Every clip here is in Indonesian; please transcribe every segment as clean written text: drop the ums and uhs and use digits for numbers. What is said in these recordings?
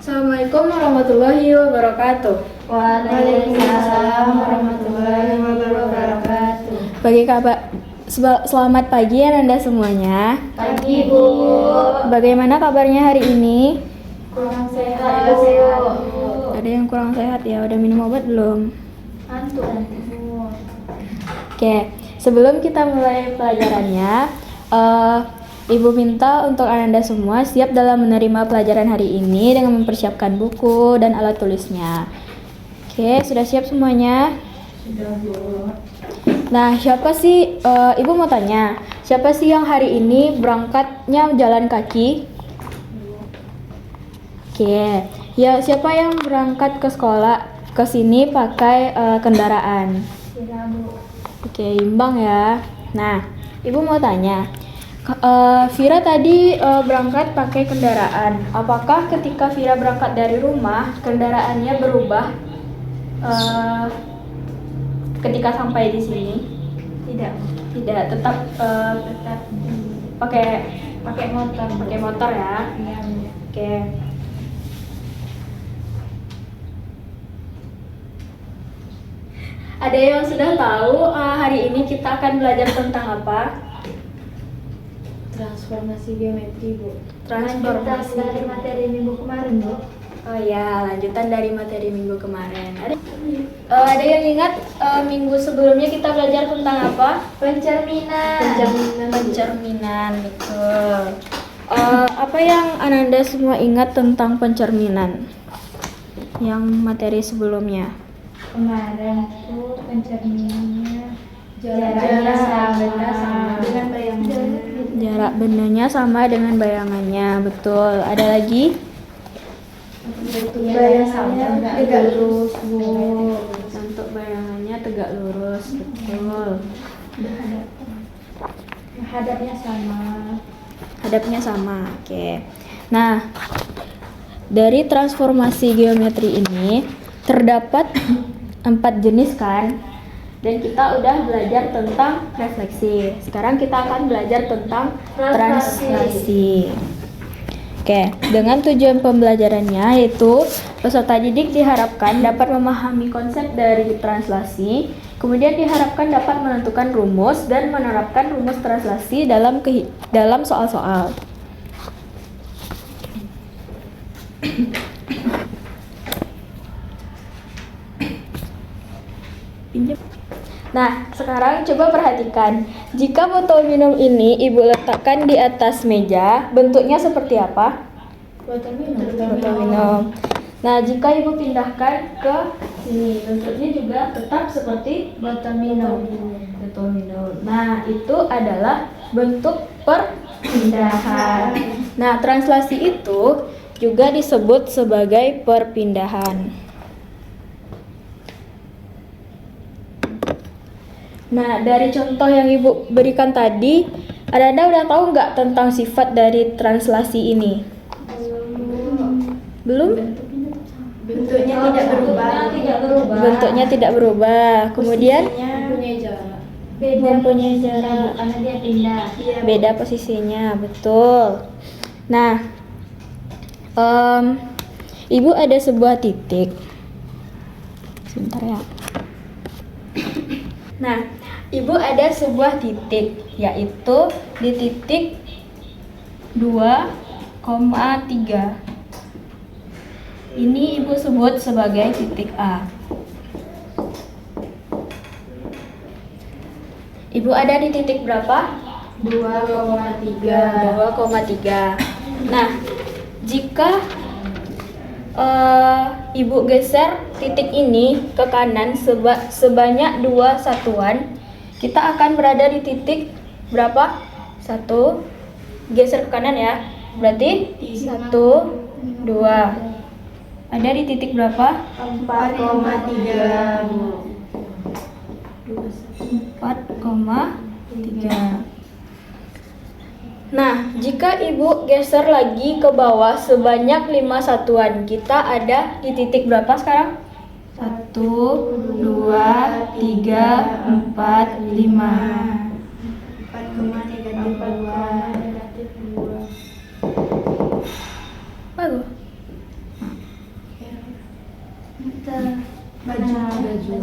Assalamualaikum warahmatullahi wabarakatuh. Waalaikumsalam warahmatullahi wabarakatuh. Selamat pagi Anda semuanya. Pagi, Bu. Bagaimana kabarnya hari ini? Kurang sehat, Bu. Ada yang kurang sehat ya? Udah minum obat belum? Ngantuk, Bu. Oke, sebelum kita mulai pelajarannya, Ibu minta untuk Anda semua siap dalam menerima pelajaran hari ini dengan mempersiapkan buku dan alat tulisnya. Oke, sudah siap semuanya? Sudah, Bu. Nah, siapa sih, Ibu mau tanya, siapa sih yang hari ini berangkatnya jalan kaki? Oke, ya siapa yang berangkat ke sekolah ke sini pakai kendaraan? Sudah, Bu. Oke, imbang ya. Nah, Ibu mau tanya, Vira tadi berangkat pakai kendaraan. Apakah ketika Vira berangkat dari rumah, kendaraannya berubah ketika sampai di sini? Tidak. Tidak, tetap pakai motor ya. Iya, Bu. Oke. Ada yang sudah tahu hari ini kita akan belajar tentang apa? Transformasi geometri, Bu. Transformasi. Lanjutan dari materi minggu kemarin, Bu. Oh ya, lanjutan dari materi minggu kemarin. Ada yang ingat minggu sebelumnya kita belajar tentang apa? Pencerminan. Pencerminan, betul. Apa yang Ananda semua ingat tentang pencerminan? Yang materi sebelumnya? Kemarin tuh pencerminannya Jaraknya sama dengan bayangannya. Jarak bendanya sama dengan bayangannya, betul. Ada lagi? Bayangannya tegak lurus, Bu. Untuk bayangannya tegak lurus, betul. Hadapnya sama. Hadapnya sama, oke. Nah, dari transformasi geometri ini terdapat 4 jenis kan? Dan kita udah belajar tentang refleksi. Sekarang kita akan belajar tentang translasi. Oke, dengan tujuan pembelajarannya yaitu peserta didik diharapkan dapat memahami konsep dari translasi, kemudian diharapkan dapat menentukan rumus dan menerapkan rumus translasi dalam soal-soal. Nah, sekarang coba perhatikan. Jika botol minum ini Ibu letakkan di atas meja, bentuknya seperti apa? Botol minum. Botol minum. Nah, jika Ibu pindahkan ke sini, bentuknya juga tetap seperti Botol minum. botol minum. Nah, itu adalah bentuk perpindahan. Nah, translasi itu juga disebut sebagai perpindahan. Nah, dari contoh yang Ibu berikan tadi, Anda udah tahu nggak tentang sifat dari translasi ini? Belum? Bentuknya tidak berubah. Bentuknya tidak berubah. Kemudian Mempunyai jarak. mempunyai jarak. Karena dia pindah. Beda posisinya, betul. Nah, Ibu ada sebuah titik. Sebentar ya. Nah, Ibu ada sebuah titik, yaitu di titik 2,3. Ini Ibu sebut sebagai titik A. Ibu ada di titik berapa? 2,3. 2,3. Nah, jika Ibu geser titik ini ke kanan sebanyak 2 satuan, kita akan berada di titik berapa? 1. Geser ke kanan ya. Berarti 1, 2. Ada di titik berapa? 4,3. 4,3. Nah, jika Ibu geser lagi ke bawah sebanyak 5 satuan, kita ada di titik berapa sekarang? 1, 2, 3, 4, 5. 4,3. Bagus. Baju.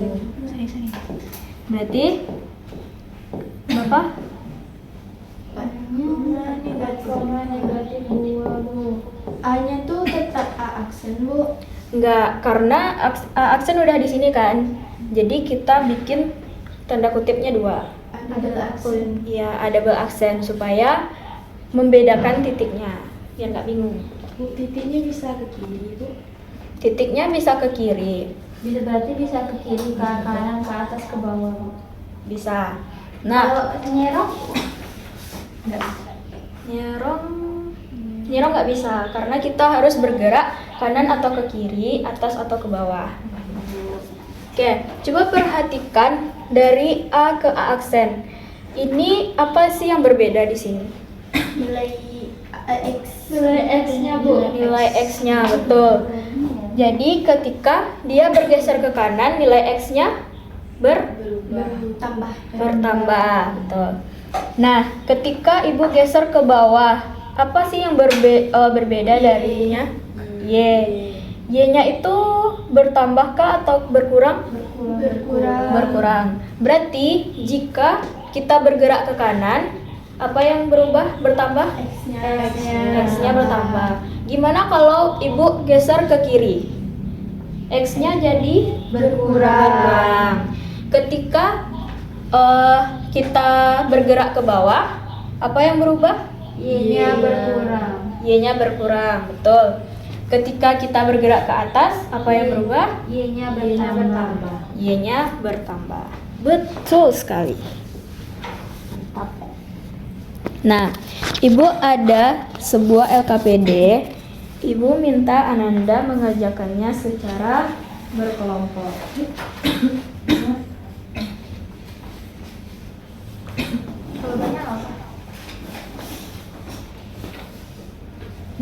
Sorry. Berarti berapa? Negatif 2, Bu. A-nya tuh tetap A aksen, Bu. Enggak, karena aksen udah di sini kan. Jadi kita bikin tanda kutipnya 2. Ada aksen. Iya, ada double aksen supaya membedakan titiknya, biar nggak bingung. Bu, titiknya bisa ke kiri, Bu. Titiknya bisa ke kiri, Berarti bisa ke kiri, ke kanan, ke atas, ke bawah, Bu. bisa. Nah, Kalau nyerok enggak. nyerong nggak bisa karena kita harus bergerak kanan atau ke kiri, atas atau ke bawah. Oke, coba perhatikan dari A ke A aksen. Ini apa sih yang berbeda di sini? Nilai X-nya, Bu. Nilai X-nya, betul. Jadi ketika dia bergeser ke kanan, nilai X-nya Bertambah. bertambah, betul. Nah, ketika ibu geser ke bawah, apa sih yang berbeda darinya? Y. Y-nya itu bertambahkah atau berkurang? Berkurang. Berarti jika kita bergerak ke kanan, apa yang berubah? Bertambah? X-nya bertambah. Gimana kalau ibu geser ke kiri? X-nya jadi berkurang. Ketika kita bergerak ke bawah, apa yang berubah? Y-nya berkurang. Y-nya berkurang, betul. Ketika kita bergerak ke atas, apa yang berubah? Y-nya bertambah. Y-nya bertambah. Betul sekali. Nah, Ibu ada sebuah LKPD. Ibu minta Ananda mengerjakannya secara berkelompok. Jawabannya apa?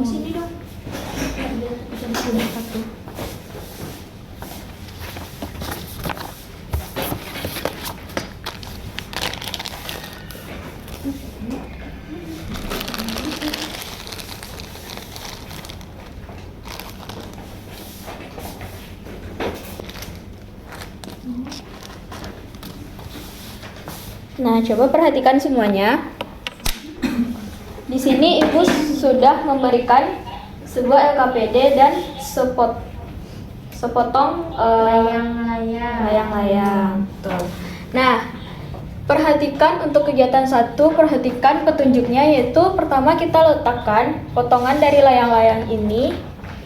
Sini dong. Bisa satu. Nah, coba perhatikan semuanya. Di sini Ibu sudah memberikan sebuah LKPD dan sepotong layang-layang. Tuh. Nah, perhatikan untuk kegiatan 1, perhatikan petunjuknya, yaitu pertama kita letakkan potongan dari layang-layang ini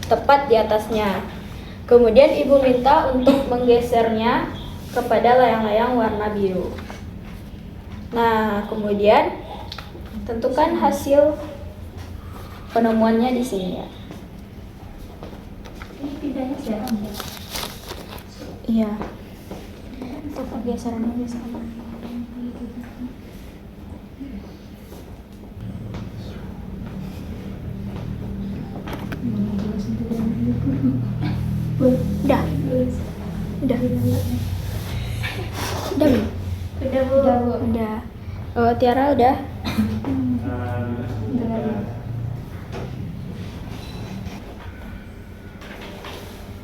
tepat di atasnya. Kemudian Ibu minta untuk menggesernya kepada layang-layang warna biru. Nah, kemudian tentukan hasil penemuannya di sini ya. Ini pindahnya siapa? Iya. Untuk pergeserannya sama. Udah. Udah. Udah, Bu? Udah, Bu. Udah. Oh, Tiara udah?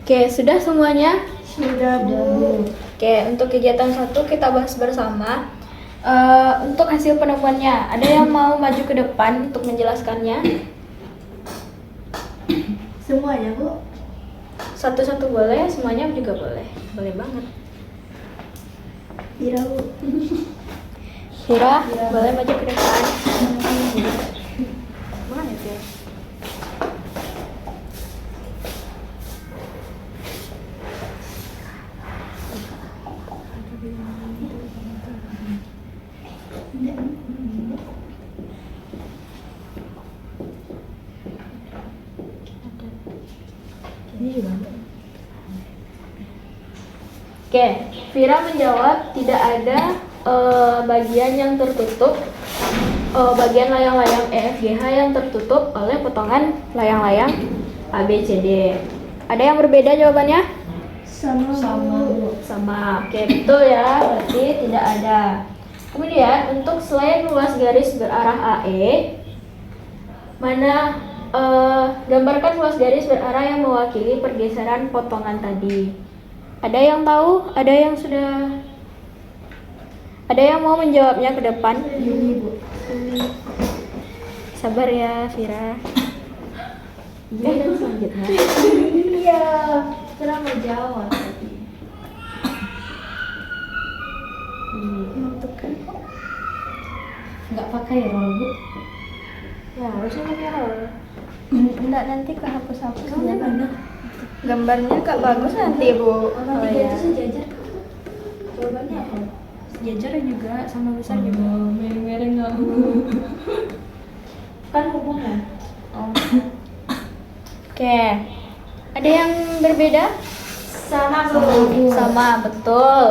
Oke, sudah semuanya? Sudah, Bu. Oke, untuk kegiatan 1 kita bahas bersama. Untuk hasil penemuannya, ada yang mau maju ke depan untuk menjelaskannya? Semuanya, Bu. Satu-satu boleh, semuanya juga boleh. Boleh banget. Ira, Bu. Hira, boleh maju ke depan. Mana ya? Ini juga. Oke, Vira menjawab tidak ada bagian yang tertutup, bagian layang-layang EFGH yang tertutup oleh potongan layang-layang ABCD. Ada yang berbeda jawabannya? Sama, Bu. Sama. Oke, betul ya. Berarti tidak ada. Kemudian untuk selain luas garis berarah AE, mana gambarkan luas garis berarah yang mewakili pergeseran potongan tadi. Ada yang tahu? Ada yang sudah? Ada yang mau menjawabnya ke depan? Sabar ya, Vira. Dan selanjutnya. Iya. Cara mau jawab tadi. Menentukan kok. Nggak pakai roll, Bu. Ya, harusnya pakai roll. Enggak, nanti kehapus-hapus. Kamu mana? Gambarnya Kak bagus nanti, Bu. Orang tiga itu sejajar. Jawabannya apa? Sejajar juga sama besar juga. Mereng-mereng nggak? Kan hubungan. Oh. Oke. Ada yang berbeda? Sama, Bu. Sama, betul.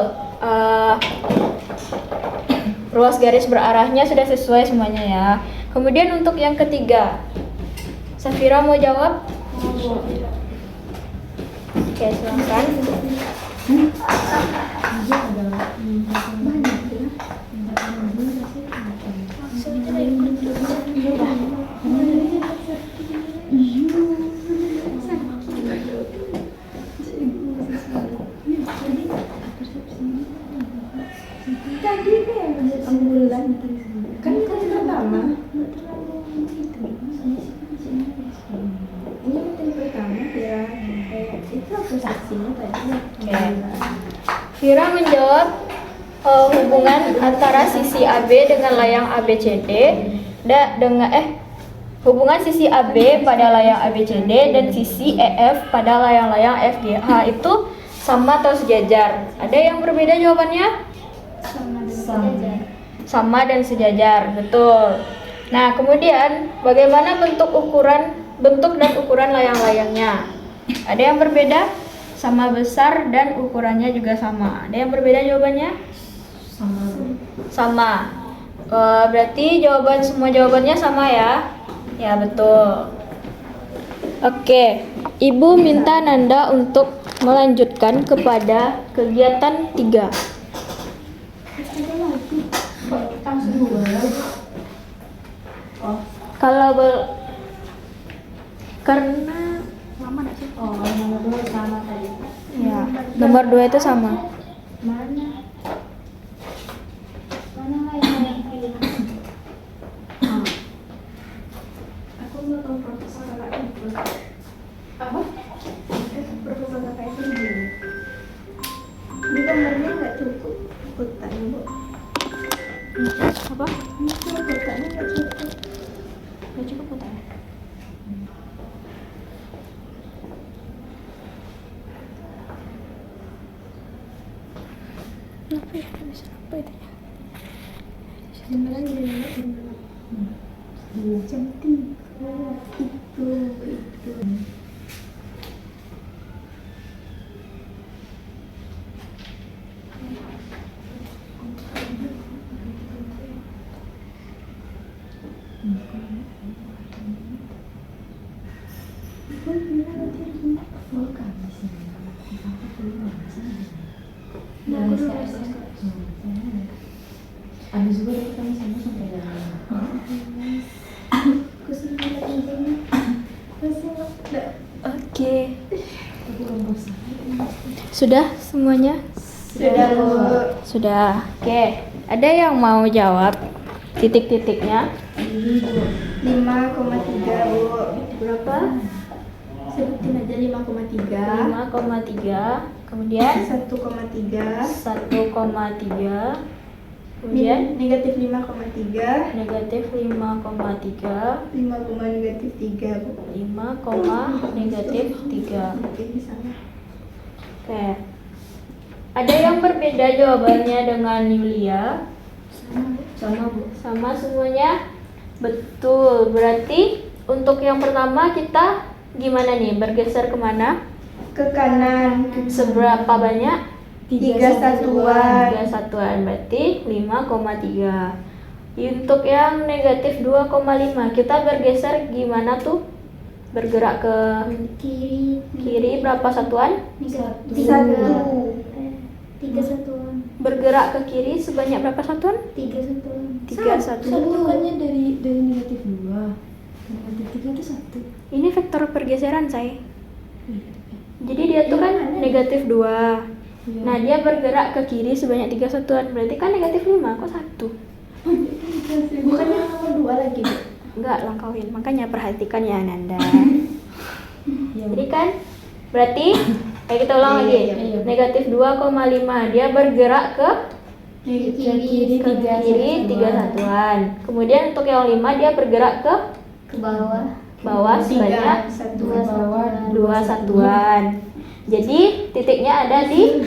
Ruas garis berarahnya sudah sesuai semuanya ya. Kemudian untuk yang ketiga, Safira mau jawab? Oke, silakan. Tadi kan ambulan. Kan tadi pertama. Ini materi pertama ya. Itu apa saksinya tadi? Oke. Vira menjawab hubungan antara sisi AB dengan layang ABCD hubungan sisi AB pada layang ABCD dan sisi EF pada layang-layang FGH itu sama atau sejajar? Ada yang berbeda jawabannya? Sama dan sejajar, betul. Nah, kemudian bagaimana bentuk dan ukuran layang-layangnya? Ada yang berbeda? Sama besar dan ukurannya juga sama. Ada yang berbeda jawabannya? Sama. Berarti semua jawabannya sama ya? Ya, betul. Oke, Ibu minta Nanda untuk melanjutkan kepada kegiatan 3. Karena lama nggak sih? Oh, nomor 2 sama tadi. Ya, nomor 2 itu sama. Mana? Mana yang pilih? Aku nggak tahu proposal kakak itu. Apa? Proposal kakak itu gini. Ini gambarnya nggak cukup kotaknya, Bu. Apa? Ini kotaknya nggak cukup. Nggak cukup kotaknya. Apa ya? Bisa apa itu ya? Beneran cantik. Itu. Habis juga kita sama sampai dalam. Oke. Sudah semuanya? Sudah, Bu. Sudah. Oke. Ada yang mau jawab titik-titiknya? 5,3, Bu. Berapa? Sebutin aja 5,3. 5,3. Kemudian 1,3. 1,3. Kemudian negatif 5,3. negatif 5,3. 5, negatif 3, Bu. 5, negatif 3. Oke, ini sama. Oke. Ada yang berbeda jawabannya dengan Yulia? Sama, Bu. Sama semuanya? Betul. Berarti untuk yang pertama kita gimana nih? Bergeser kemana? Ke kanan. Seberapa banyak? 3 satuan. 3 satuan. Berarti 5,3. Untuk yang negatif 2,5 kita bergeser gimana tuh? Bergerak ke kiri berapa satuan? 1. 3 satuan. Bergerak ke kiri sebanyak berapa satuan? 3 satuan. 3 satuan. Bukannya dari negatif 2. Negatif 3 itu 1. Ini vektor pergeseran, saya. Jadi dia tuh kan negatif 2. Iya. Nah, dia bergerak ke kiri sebanyak 3 satuan. Berarti kan negatif 5, kok 1? Bukannya nomor 2 lagi, Bu? Enggak, langkauin. Makanya perhatikan ya, Nanda. Iya. Jadi kan, berarti, kita ulang lagi. iya. Negatif 2,5. Dia bergerak ke Kiri kiri 3 satuan. Kemudian untuk yang 5, dia bergerak ke Ke bawah. bawah sebanyak 2 satuan. Jadi, titiknya ada di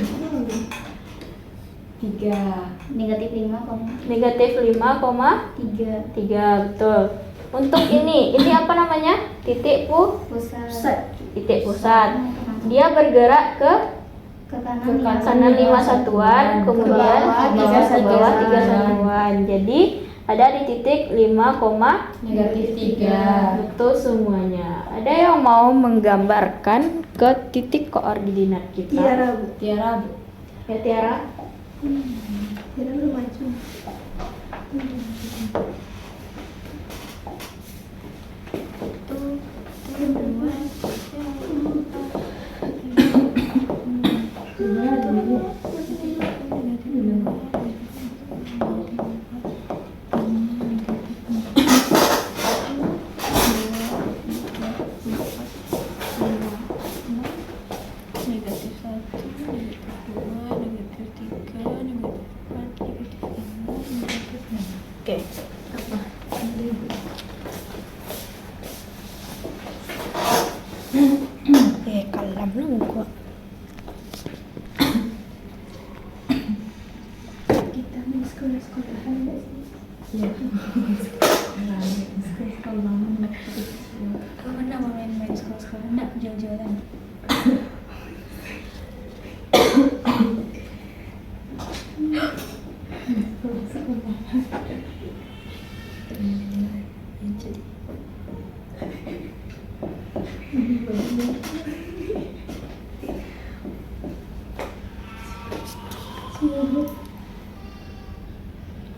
3. Negatif 5, negatif 5,3. 3 Betul. Untuk ini apa namanya? Titik pusat. titik pusat. Dia bergerak ke Ke kanan kanan 5 satuan, kemudian Ke bawah 3 satuan. Jadi ada di titik 5, Negatif 3. betul semuanya. Ada yang mau menggambarkan ke titik koordinat kita? Tiara, Bu. Tiara, Bu. Ya, Tiara. Tiara belum maju. Negatif 1, negatif 2, negatif 3, negatif 4, negatif 5, negatif 6. Oke. Apa? Kalam lu kok. Kita main sekolah-sekolahan nggak sih? Iya. Sekolah lama. Kamu pernah mau main-main sekolah-sekolah? Enggak, jauh-jauhan. Jadi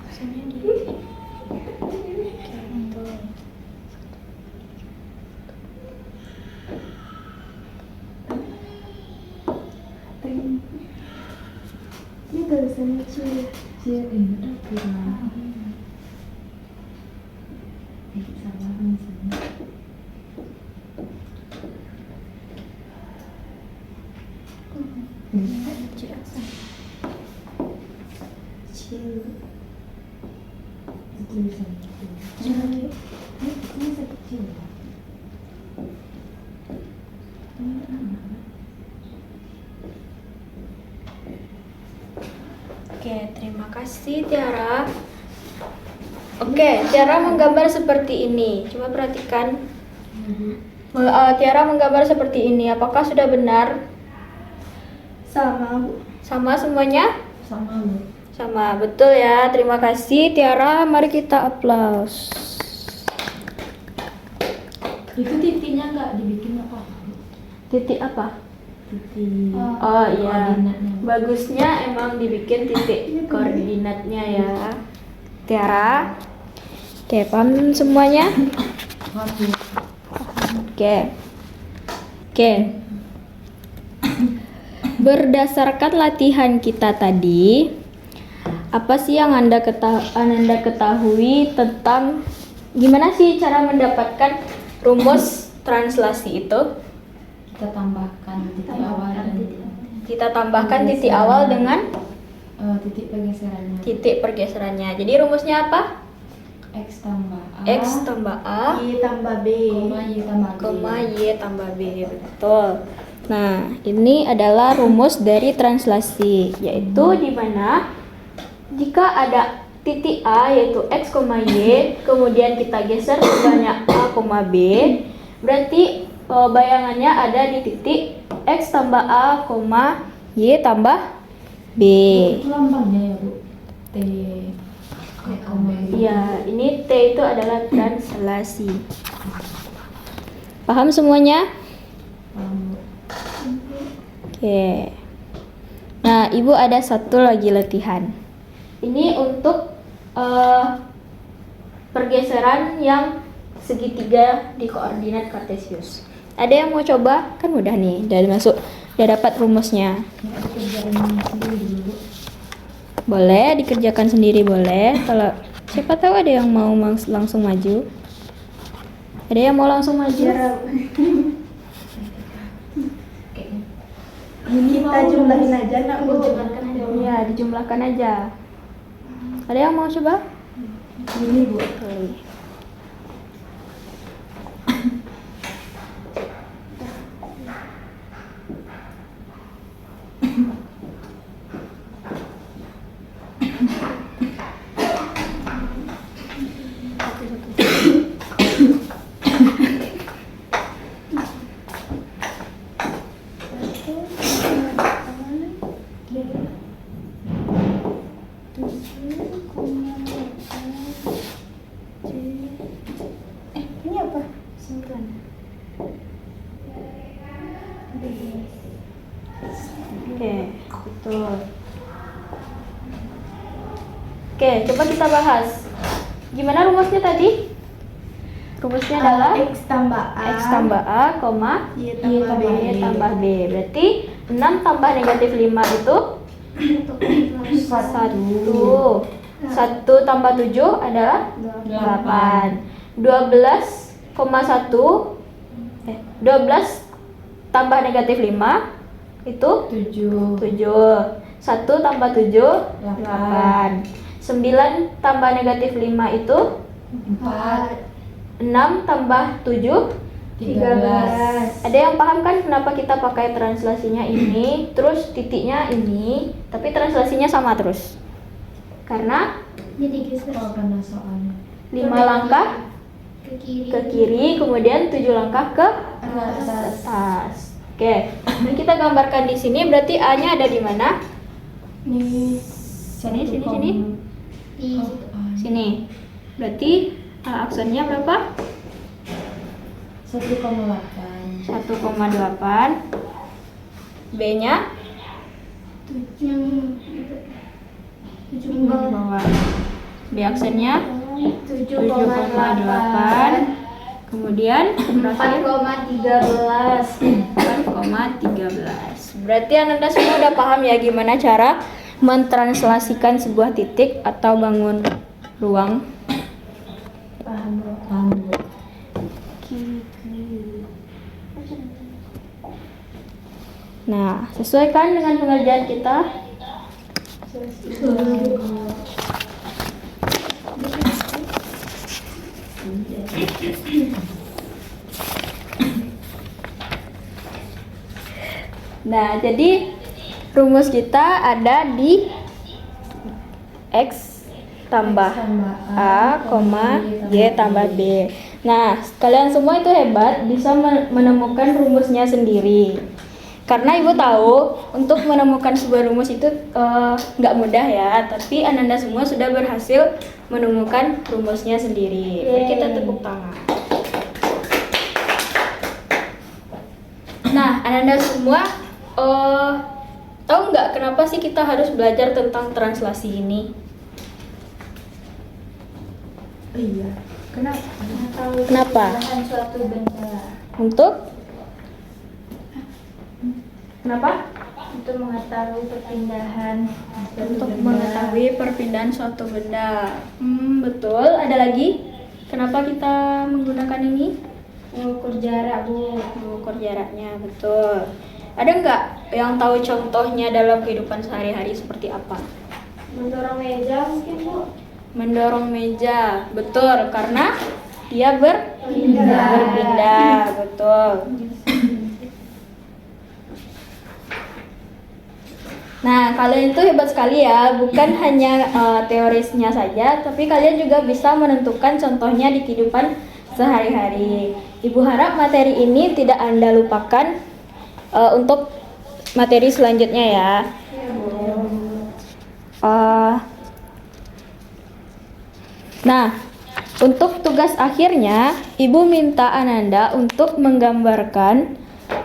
maksudnya di tuh. Ini tulisannya cuy. Cia ini Tiara. Salah misalnya. Chill. Tulisannya. Ini Kecil. Oke, terima kasih Tiara. Oke, Tiara menggambar seperti ini. Coba perhatikan. Tiara menggambar seperti ini. Apakah sudah benar? Sama, Bu. Sama semuanya? Sama, Bu. Sama, betul ya. Terima kasih Tiara. Mari kita aplaus. Itu titiknya nggak dibikin apa? Titik apa? Titik. Oh iya. Koordinatnya. Bagusnya emang dibikin titik koordinatnya ya. Tiara. Oke, paham semuanya? Waduh. Oke. Oke. Berdasarkan latihan kita tadi, apa sih yang Anda ketahui tentang gimana sih cara mendapatkan rumus translasi itu? Kita tambahkan titik awal dan Kita tambahkan titik awal dengan titik pergeserannya. titik pergeserannya. Jadi rumusnya apa? X tambah A. X tambah A, Y tambah B. Koma Y tambah B. koma Y tambah B. Betul. Nah, ini adalah rumus dari translasi, yaitu di mana jika ada titik A yaitu X, Y, kemudian kita geser sebanyak A, B, berarti bayangannya ada di titik X tambah A, Y tambah B. Itu lambangnya ya, Bu. T. Koma B. Ya, ini T itu adalah translasi. Paham semuanya? Paham, Bu. Oke. Nah, Ibu ada satu lagi latihan. Ini untuk pergeseran yang segitiga di koordinat kartesius. Ada yang mau coba? Kan udah nih, udah masuk, udah dapat rumusnya. Ya, aku kerjain sendiri dulu. Boleh dikerjakan sendiri boleh. Kalau siapa tahu ada yang mau langsung maju. Ada yang mau langsung maju? Kayaknya. Kita jumlahin aja nak Bu. Jumlahkan aja. Iya, dijumlahkan aja. Ada yang mau coba? Ini Bu. Ini apa? Oke, betul. Oke, coba kita bahas. Gimana rumusnya tadi? Rumusnya adalah X tambah A. X tambah A, koma Y Y tambah B. tambah B. Berarti 6 tambah negatif 5 itu 1. 1 tambah 7 adalah 8. 12,1 12 tambah negatif 5 itu 7. 7. 1 tambah 7 8. 9 tambah negatif 5 itu 4. 6 tambah 7 13. Ada yang paham kan kenapa kita pakai translasinya ini, terus titiknya ini, tapi translasinya sama terus? Karena Jadi geser Oh, karena soalnya 5 langkah ke kiri. ke kiri, kemudian 7 langkah ke atas. atas. Oke, dan kita gambarkan di sini berarti A-nya ada di mana? Nih. Sini. Di Sini. Berarti aksennya berapa? 1,8. 1,8. B-nya 7 di bawah. B aksennya 7,8. 7,8. Kemudian terakhir 4,13. Berarti Ananda semua udah paham ya gimana cara mentranslasikan sebuah titik atau bangun ruang. Paham Bu. Nah, sesuaikan dengan pengerjaan kita. Nah, jadi rumus kita ada di X tambah A, Y tambah B. Nah, kalian semua itu hebat, bisa menemukan rumusnya sendiri. Karena ibu tahu untuk menemukan sebuah rumus itu nggak mudah ya, tapi Ananda semua sudah berhasil menemukan rumusnya sendiri. Mari kita tepuk tangan. Nah, Ananda semua tahu nggak kenapa sih kita harus belajar tentang translasi ini? Iya. Kenapa? Kenapa? Bahan suatu benda. Untuk? Kenapa? Untuk mengetahui perpindahan. Untuk mengetahui perpindahan suatu benda. Betul. Ada lagi? Kenapa kita menggunakan ini? Mengukur jarak Bu. Mengukur jaraknya, betul. Ada nggak yang tahu contohnya dalam kehidupan sehari-hari seperti apa? Mendorong meja mungkin Bu. Mendorong meja, betul, karena dia Berpindah. berpindah, betul. Nah, kalian itu hebat sekali ya, bukan hanya teorisnya saja, tapi kalian juga bisa menentukan contohnya di kehidupan sehari-hari. Ibu harap materi ini tidak Anda lupakan untuk materi selanjutnya ya. Nah, untuk tugas akhirnya, Ibu minta Ananda untuk menggambarkan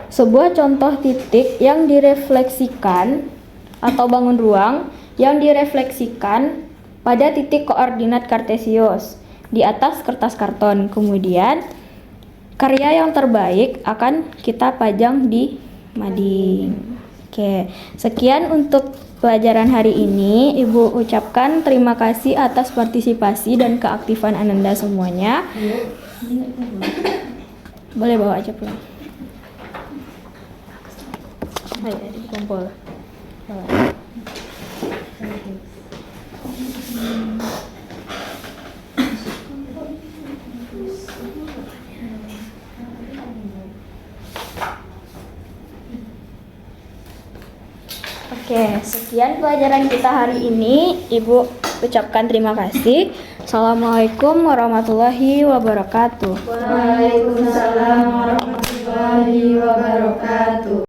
sebuah contoh titik yang direfleksikan atau bangun ruang yang direfleksikan pada titik koordinat kartesius di atas kertas karton. Kemudian karya yang terbaik akan kita pajang di mading. Oke, sekian untuk pelajaran hari ini. Ibu ucapkan terima kasih atas partisipasi dan keaktifan Ananda semuanya. Boleh bawa aja pulang. Ayo, dikumpul. Bawa. Oke, sekian pelajaran kita hari ini. Ibu ucapkan terima kasih. Assalamualaikum warahmatullahi wabarakatuh. Waalaikumsalam warahmatullahi wabarakatuh.